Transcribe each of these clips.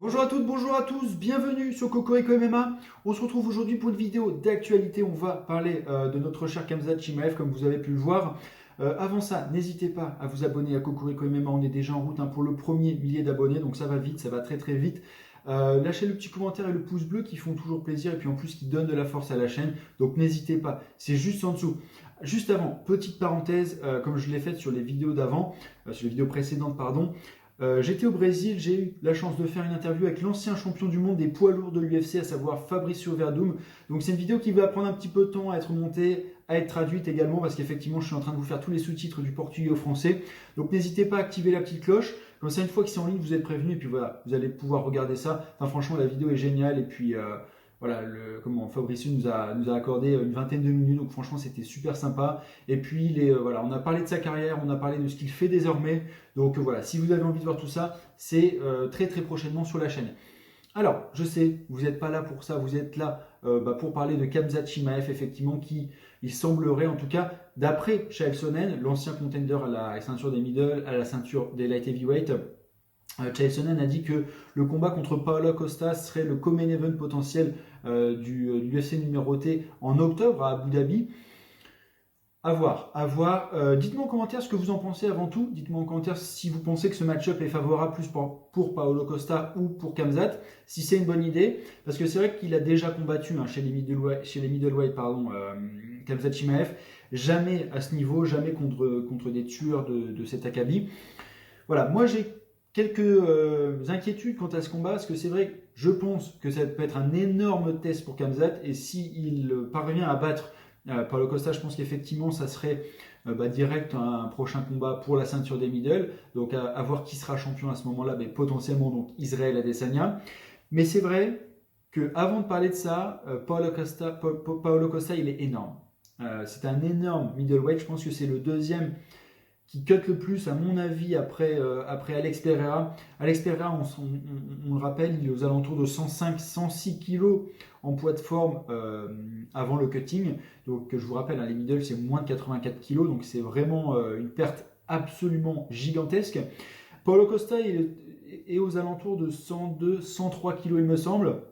Bonjour à toutes, bonjour à tous, bienvenue sur Cocorico MMA. On se retrouve aujourd'hui pour une vidéo d'actualité. On va parler de notre cher Khamzat Chimaev, comme vous avez pu le voir. Avant ça, n'hésitez pas à vous abonner à Cocorico MMA. On est déjà en route pour le premier millier d'abonnés, donc ça va vite, ça va très très vite. Lâchez le petit commentaire et le pouce bleu qui font toujours plaisir et puis en plus qui donnent de la force à la chaîne. Donc n'hésitez pas, c'est juste en dessous. Juste avant, petite parenthèse, comme je l'ai faite sur les vidéos d'avant, sur les vidéos précédentes, pardon. J'étais au Brésil, j'ai eu la chance de faire une interview avec l'ancien champion du monde des poids lourds de l'UFC, à savoir Fabricio Werdum. Donc c'est une vidéo qui va prendre un petit peu de temps à être montée, à être traduite également, parce qu'effectivement je suis en train de vous faire tous les sous-titres du portugais au français. Donc n'hésitez pas à activer la petite cloche, comme ça une fois qu'ils sont en ligne vous êtes prévenus, et puis voilà, vous allez pouvoir regarder ça. Enfin franchement la vidéo est géniale, et puis voilà, Fabricio nous a accordé une vingtaine de minutes, donc franchement c'était super sympa. Et puis voilà, on a parlé de sa carrière, on a parlé de ce qu'il fait désormais. Donc voilà, si vous avez envie de voir tout ça, c'est très très prochainement sur la chaîne. Alors, je sais, vous n'êtes pas là pour ça, vous êtes là pour parler de Khamzat Chimaev, effectivement, qui, il semblerait, en tout cas, d'après Chael Sonnen, l'ancien contender à la ceinture des middle, à la ceinture des light heavyweight, Chael Sonnen a dit que le combat contre Paulo Costa serait le co-main event potentiel du UFC numéroté en octobre à Abu Dhabi. À voir, à voir. Dites-moi en commentaire ce que vous en pensez avant tout. Dites-moi en commentaire si vous pensez que ce match-up est favorable plus pour Paulo Costa ou pour Khamzat. Si c'est une bonne idée, parce que c'est vrai qu'il a déjà combattu chez les middleweight, Khamzat Chimaev. Jamais à ce niveau, jamais contre des tueurs de cet acabit. Voilà, moi j'ai quelques inquiétudes quant à ce combat, parce que c'est vrai que je pense que ça peut être un énorme test pour Khamzat, et s'il parvient à battre Paulo Costa, je pense qu'effectivement ça serait direct un prochain combat pour la ceinture des middle, donc à voir qui sera champion à ce moment-là, mais potentiellement donc Israël Adesanya. Mais c'est vrai que avant de parler de ça, Paulo Costa il est énorme. C'est un énorme middleweight, je pense que c'est le deuxième qui cut le plus, à mon avis, après Alex Pereira. Alex Pereira, on le rappelle, il est aux alentours de 105-106 kg en poids de forme avant le cutting. Donc, je vous rappelle, les middle, c'est moins de 84 kg, donc c'est vraiment une perte absolument gigantesque. Paulo Costa est aux alentours de 102-103 kg, il me semble.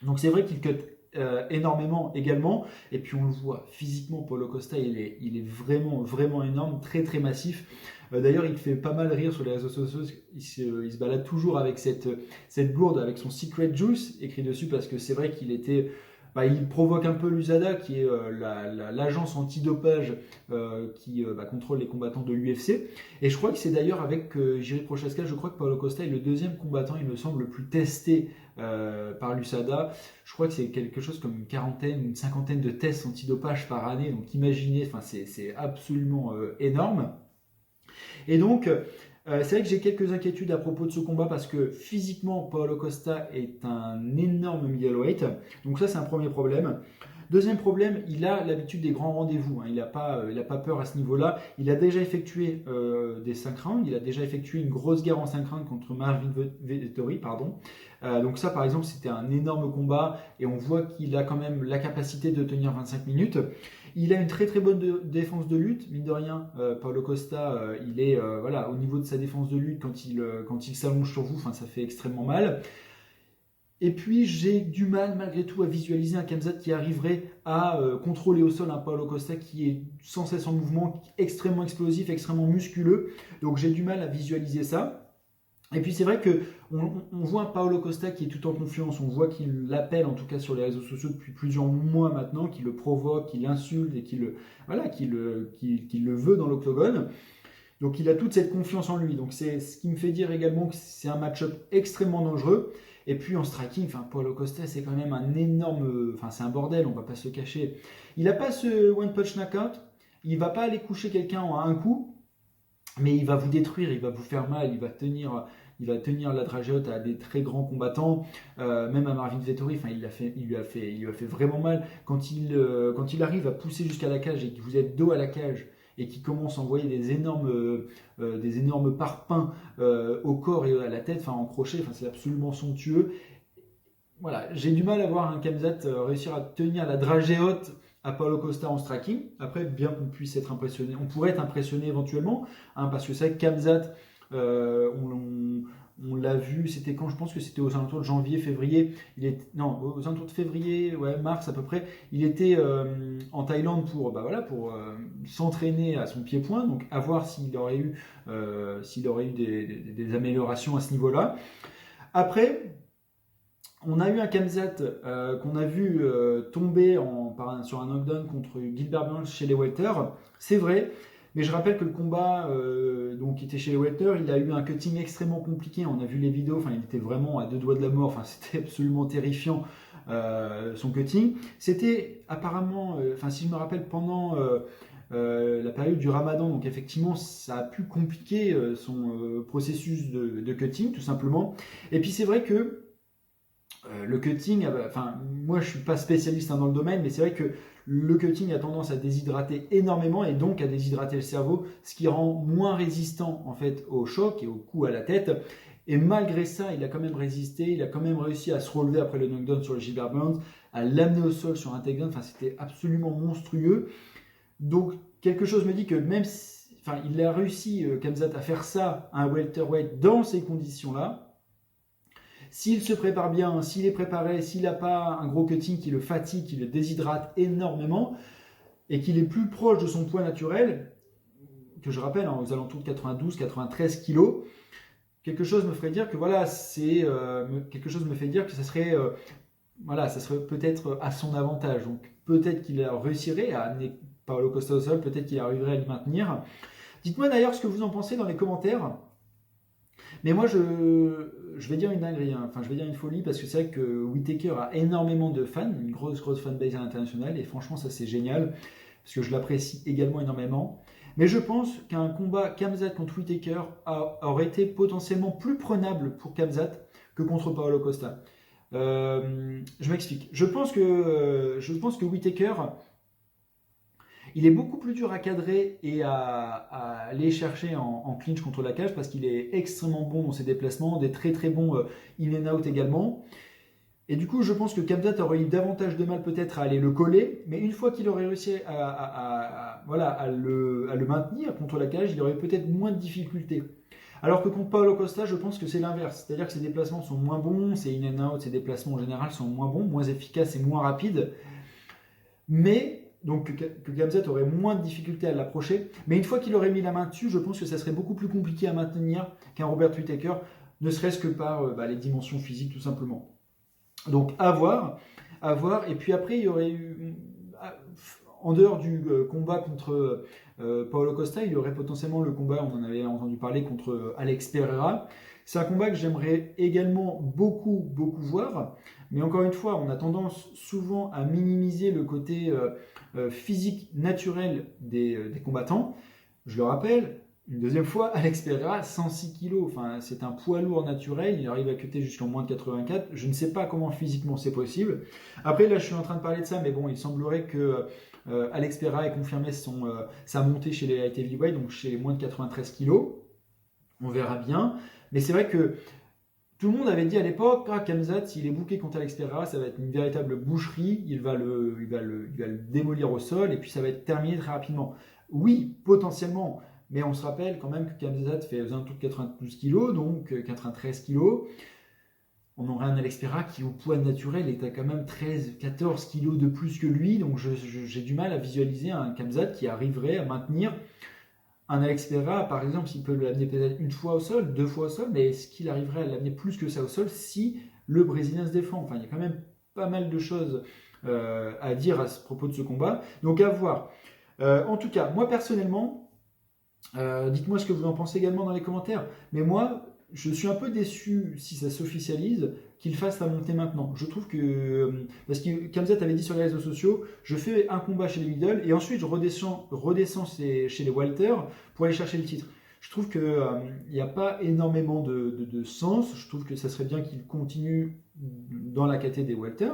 Donc, c'est vrai qu'il cut énormément également, et puis on le voit physiquement, Paulo Costa il est vraiment vraiment énorme, très très massif. D'ailleurs il fait pas mal rire sur les réseaux sociaux, il se balade toujours avec cette gourde avec son Secret Juice écrit dessus, parce que c'est vrai qu'il était il provoque un peu l'USADA, qui est l'agence antidopage qui contrôle les combattants de l'UFC. Et je crois que c'est d'ailleurs avec Jiri Prochaska, je crois que Paulo Costa est le deuxième combattant, il me semble, le plus testé par l'USADA. Je crois que c'est quelque chose comme une quarantaine, une cinquantaine de tests antidopage par année. Donc imaginez, c'est absolument énorme. Et donc, c'est vrai que j'ai quelques inquiétudes à propos de ce combat, parce que physiquement, Paulo Costa est un énorme middleweight. Donc ça, c'est un premier problème. Deuxième problème, il a l'habitude des grands rendez-vous. Il n'a pas peur à ce niveau-là. Il a déjà effectué des 5 rounds. Il a déjà effectué une grosse guerre en 5 rounds contre Marvin Vettori, pardon. Donc ça, par exemple, c'était un énorme combat, et on voit qu'il a quand même la capacité de tenir 25 minutes. Il a une très très bonne défense de lutte, mine de rien. Paulo Costa, il est au niveau de sa défense de lutte, quand il s'allonge sur vous, ça fait extrêmement mal. Et puis j'ai du mal malgré tout à visualiser un Khamzat qui arriverait à contrôler au sol un Paulo Costa qui est sans cesse en mouvement, extrêmement explosif, extrêmement musculeux. Donc j'ai du mal à visualiser ça. Et puis c'est vrai que on voit un Paulo Costa qui est tout en confiance, on voit qu'il l'appelle en tout cas sur les réseaux sociaux depuis plusieurs mois maintenant, qu'il le provoque, qu'il l'insulte et qu'il le veut dans l'octogone. Donc il a toute cette confiance en lui. Donc c'est ce qui me fait dire également que c'est un match-up extrêmement dangereux. Et puis en striking, Paulo Costa c'est quand même un énorme, c'est un bordel, on va pas se le cacher. Il n'a pas ce one punch knockout, il va pas aller coucher quelqu'un en un coup, mais il va vous détruire, il va vous faire mal, il va tenir la dragée haute à des très grands combattants, même à Marvin Vettori, il lui a fait vraiment mal. Quand il arrive à pousser jusqu'à la cage et que vous êtes dos à la cage, et qui commence à envoyer des énormes parpaings au corps et à la tête, en crochet, c'est absolument somptueux. Voilà, j'ai du mal à voir un Khamzat réussir à tenir la dragée haute à Paulo Costa en striking. Après, bien qu'on puisse être impressionné, on pourrait être impressionné éventuellement, parce que c'est vrai que Khamzat, On l'a vu, c'était quand? Je pense que c'était aux alentours de janvier, février. Non, aux alentours de février, ouais, mars à peu près. Il était en Thaïlande pour s'entraîner à son pied-point. Donc à voir s'il aurait eu des améliorations à ce niveau-là. Après, on a eu un Khamzat qu'on a vu tomber sur un knockdown contre Gilbert Burns chez les welter. C'est vrai, mais je rappelle que le combat qui était chez les welter, il a eu un cutting extrêmement compliqué. On a vu les vidéos, enfin, il était vraiment à 2 doigts de la mort. Enfin, c'était absolument terrifiant son cutting. C'était apparemment, si je me rappelle, pendant la période du Ramadan. Donc effectivement, ça a pu compliquer son processus de cutting, tout simplement. Et puis c'est vrai que le cutting, moi je suis pas spécialiste dans le domaine, mais c'est vrai que le cutting a tendance à déshydrater énormément et donc à déshydrater le cerveau, ce qui rend moins résistant en fait au choc et au coup à la tête. Et malgré ça, il a quand même résisté, il a quand même réussi à se relever après le knockdown sur le Gilbert Burns, à l'amener au sol sur un takedown. Enfin, c'était absolument monstrueux. Donc quelque chose me dit que même il a réussi, Khamzat, à faire ça à un welterweight dans ces conditions-là. S'il se prépare bien, s'il est préparé, s'il n'a pas un gros cutting qui le fatigue, qui le déshydrate énormément, et qu'il est plus proche de son poids naturel, que je rappelle, aux alentours de 92-93 kg, quelque chose me ferait dire que quelque chose me fait dire que ça serait peut-être à son avantage. Donc peut-être qu'il réussirait à amener Paulo Costa au sol, peut-être qu'il arriverait à le maintenir. Dites-moi d'ailleurs ce que vous en pensez dans les commentaires. Mais moi, je vais dire une dinguerie, hein. Enfin, je vais dire une folie, parce que c'est vrai que Whittaker a énormément de fans, une grosse fanbase à l'international, et franchement, ça c'est génial, parce que je l'apprécie également énormément. Mais je pense qu'un combat Khamzat contre Whittaker aurait été potentiellement plus prenable pour Khamzat que contre Paulo Costa. Je m'explique. Je pense que Whittaker, il est beaucoup plus dur à cadrer et à aller chercher en clinch contre la cage, parce qu'il est extrêmement bon dans ses déplacements, des très très bons in and out également. Et du coup, je pense que Khamzat aurait eu davantage de mal peut-être à aller le coller, mais une fois qu'il aurait réussi à le maintenir contre la cage, il aurait peut-être moins de difficultés. Alors que contre Paulo Costa, je pense que c'est l'inverse. C'est-à-dire que ses déplacements sont moins bons, ses in and out, ses déplacements en général sont moins bons, moins efficaces et moins rapides. Mais donc que Khamzat aurait moins de difficultés à l'approcher, mais une fois qu'il aurait mis la main dessus, je pense que ça serait beaucoup plus compliqué à maintenir qu'un Robert Whittaker, ne serait-ce que par les dimensions physiques tout simplement. Donc à voir, et puis après il y aurait eu, en dehors du combat contre Paulo Costa, il y aurait potentiellement le combat, on en avait entendu parler, contre Alex Pereira. C'est un combat que j'aimerais également beaucoup voir, mais encore une fois, on a tendance souvent à minimiser le côté physique naturel des combattants. Je le rappelle, une deuxième fois, Alex Pereira, 106 kg, enfin, c'est un poids lourd naturel, il arrive à cutter jusqu'en moins de 84, je ne sais pas comment physiquement c'est possible. Après là je suis en train de parler de ça, mais bon, il semblerait que Alex Pereira ait confirmé sa montée chez les light heavyweight, donc chez les moins de 93 kg. On verra bien, mais c'est vrai que tout le monde avait dit à l'époque, Khamzat, s'il est booké contre Alex Pereira, ça va être une véritable boucherie, il va le démolir au sol, et puis ça va être terminé très rapidement. Oui, potentiellement, mais on se rappelle quand même que Khamzat fait aux alentours de 92 kg, donc 93 kg. On aurait un Alex Pereira qui, au poids naturel, est à quand même 13-14 kg de plus que lui, donc j'ai du mal à visualiser un Khamzat qui arriverait à maintenir un Alex Pereira, par exemple, s'il peut l'amener peut-être une fois au sol, 2 fois au sol, mais est-ce qu'il arriverait à l'amener plus que ça au sol si le Brésilien se défend? Enfin, il y a quand même pas mal de choses à dire à ce propos de ce combat, donc à voir. En tout cas, moi personnellement, dites-moi ce que vous en pensez également dans les commentaires, mais moi, je suis un peu déçu, si ça s'officialise, qu'il fasse la montée maintenant. Je trouve que, parce que Khamzat avait dit sur les réseaux sociaux, je fais un combat chez les middle et ensuite je redescends chez les welter pour aller chercher le titre. Je trouve qu'il n'y a pas énormément de sens. Je trouve que ça serait bien qu'il continue dans la catégorie des welter,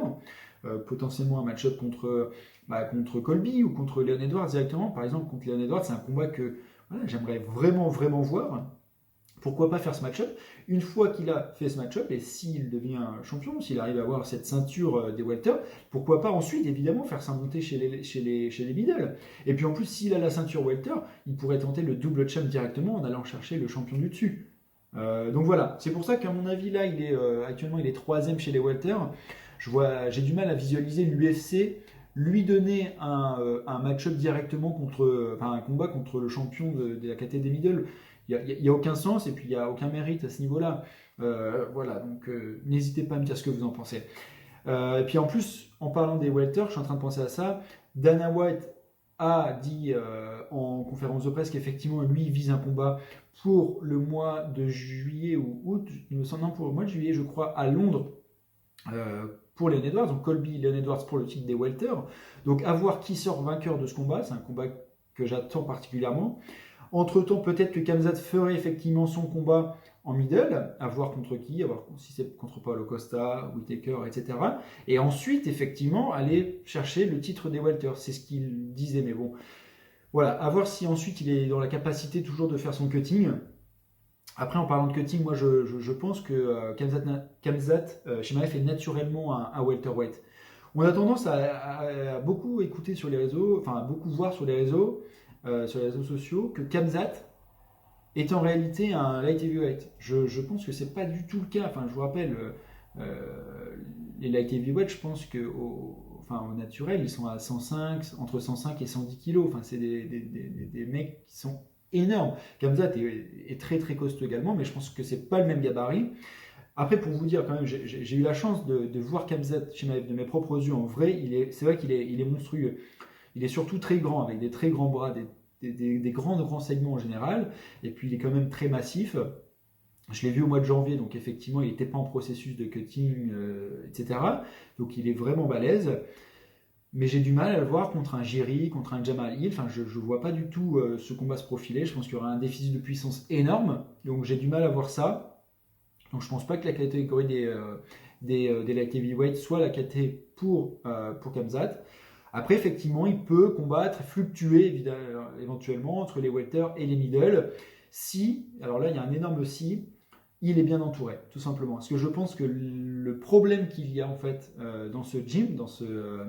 potentiellement un match-up contre Colby ou contre Leon Edwards directement. Par exemple, contre Leon Edwards, c'est un combat que j'aimerais vraiment voir. Pourquoi pas faire ce match-up? Une fois qu'il a fait ce match-up, et s'il devient champion, s'il arrive à avoir cette ceinture des welter, pourquoi pas ensuite, évidemment, faire sa montée chez les middle. Et puis en plus, s'il a la ceinture welter, il pourrait tenter le double champ directement en allant chercher le champion du dessus. Donc voilà, c'est pour ça qu'à mon avis, là, actuellement, il est 3e chez les welter. J'ai du mal à visualiser l'UFC lui donner un match-up directement enfin un combat contre le champion de la KT des middle. Il n'y a aucun sens et puis il n'y a aucun mérite à ce niveau-là. Voilà, donc n'hésitez pas à me dire ce que vous en pensez. Et puis en plus, en parlant des welter, je suis en train de penser à ça. Dana White a dit en conférence de presse qu'effectivement, lui, il vise un combat pour le mois de juillet ou août, il me semble, non, pour le mois de juillet, je crois, à Londres, pour Leon Edwards, donc Colby Leon Edwards pour le titre des welter. Donc à voir qui sort vainqueur de ce combat, c'est un combat que j'attends particulièrement. Entre-temps, peut-être que Khamzat ferait effectivement son combat en middle, à voir contre qui, à voir si c'est contre Paulo Costa, Whittaker, etc. Et ensuite, effectivement, aller chercher le titre des welter, c'est ce qu'il disait, mais bon. Voilà, à voir si ensuite il est dans la capacité toujours de faire son cutting. Après, en parlant de cutting, moi je pense que Khamzat Chimaev est naturellement un welterweight. On a tendance à beaucoup écouter sur les réseaux, enfin à beaucoup voir sur les réseaux sociaux, que Khamzat est en réalité un light heavyweight. Je pense que c'est pas du tout le cas. Enfin, je vous rappelle, les light heavyweight, je pense qu'au naturel, ils sont à 105, entre 105 et 110 kg. Enfin, c'est des mecs qui sont énormes. Khamzat est très très costaud également, mais je pense que c'est pas le même gabarit. Après, pour vous dire quand même, j'ai eu la chance de voir Khamzat Chimaev de mes propres yeux en vrai. C'est vrai qu'il est monstrueux. Il est surtout très grand, avec des très grands bras, des grands segments en général. Et puis, il est quand même très massif. Je l'ai vu au mois de janvier, donc effectivement, il n'était pas en processus de cutting, etc. Donc, il est vraiment balèze. Mais j'ai du mal à le voir contre un Jiri, contre un Jamal Hill. Enfin, je ne vois pas du tout ce combat se profiler. Je pense qu'il y aura un déficit de puissance énorme. Donc, j'ai du mal à voir ça. Donc, je ne pense pas que la catégorie des light heavyweight soit la catégorie pour Khamzat. Après, effectivement, il peut combattre, fluctuer éventuellement entre les welter et les middle. Si, alors là, il y a un énorme si, il est bien entouré, tout simplement. Parce que je pense que le problème qu'il y a en fait dans ce gym, dans ce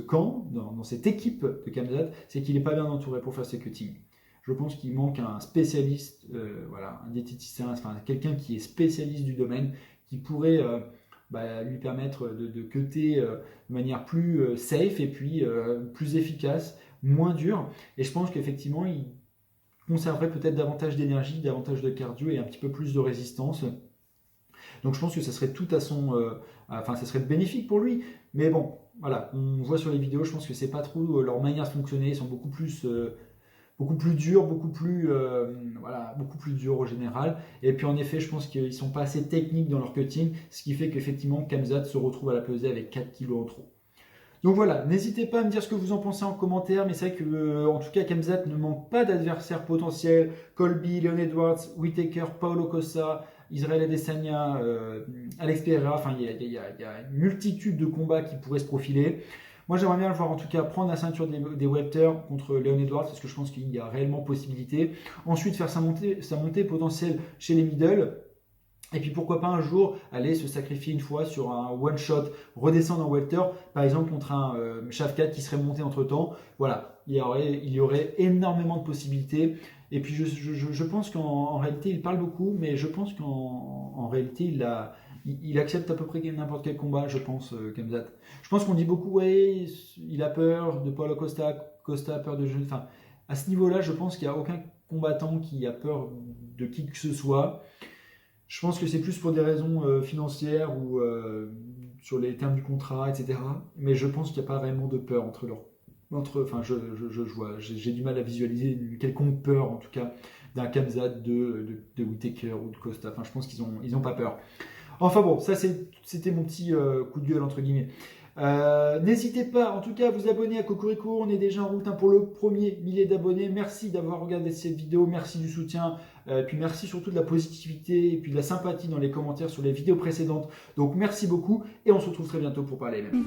camp, dans cette équipe de Khamzat, c'est qu'il n'est pas bien entouré pour faire ses cuttings. Je pense qu'il manque un spécialiste, un diététicien, enfin quelqu'un qui est spécialiste du domaine, qui pourrait lui permettre de cutter de manière plus safe et puis plus efficace, moins dure. Et je pense qu'effectivement, il conserverait peut-être davantage d'énergie, davantage de cardio et un petit peu plus de résistance. Donc je pense que ça serait tout à ça serait bénéfique pour lui. Mais bon, voilà, on voit sur les vidéos, je pense que c'est pas trop leur manière de fonctionner. Ils sont beaucoup plus durs, beaucoup plus durs au général. Et puis en effet, je pense qu'ils sont pas assez techniques dans leur cutting, ce qui fait qu'effectivement Khamzat se retrouve à la pesée avec 4 kg en trop. Donc voilà, n'hésitez pas à me dire ce que vous en pensez en commentaire, mais c'est vrai que en tout cas Khamzat ne manque pas d'adversaires potentiels. Colby, Leon Edwards, Whittaker, Paulo Costa, Israel Adesanya, Alex Pereira, enfin il y a une multitude de combats qui pourraient se profiler. Moi j'aimerais bien le voir en tout cas prendre la ceinture des welter contre Leon Edwards, parce que je pense qu'il y a réellement possibilité. Ensuite faire sa montée potentielle chez les middle. Et puis pourquoi pas un jour aller se sacrifier une fois sur un one shot, redescendre en welter, par exemple contre un Shavkat qui serait monté entre temps. Voilà, il y aurait énormément de possibilités. Et puis je pense qu'en réalité il parle beaucoup, mais je pense qu'en réalité il accepte à peu près n'importe quel combat, je pense, Khamzat. Je pense qu'on dit beaucoup, ouais, il a peur de Paulo Costa, Costa a peur de jeune. Enfin, à ce niveau-là, je pense qu'il n'y a aucun combattant qui a peur de qui que ce soit. Je pense que c'est plus pour des raisons financières ou sur les termes du contrat, etc. Mais je pense qu'il n'y a pas vraiment de peur entre leurs. J'ai du mal à visualiser une quelconque peur, en tout cas, d'un Khamzat, de Whittaker ou de Costa. Enfin, je pense qu'ils ont pas peur. Enfin bon, ça c'était mon petit coup de gueule entre guillemets. N'hésitez pas en tout cas à vous abonner à Cocorico, on est déjà en route pour le premier millier d'abonnés. Merci d'avoir regardé cette vidéo, merci du soutien, puis merci surtout de la positivité et puis de la sympathie dans les commentaires sur les vidéos précédentes. Donc merci beaucoup et on se retrouve très bientôt pour parler même.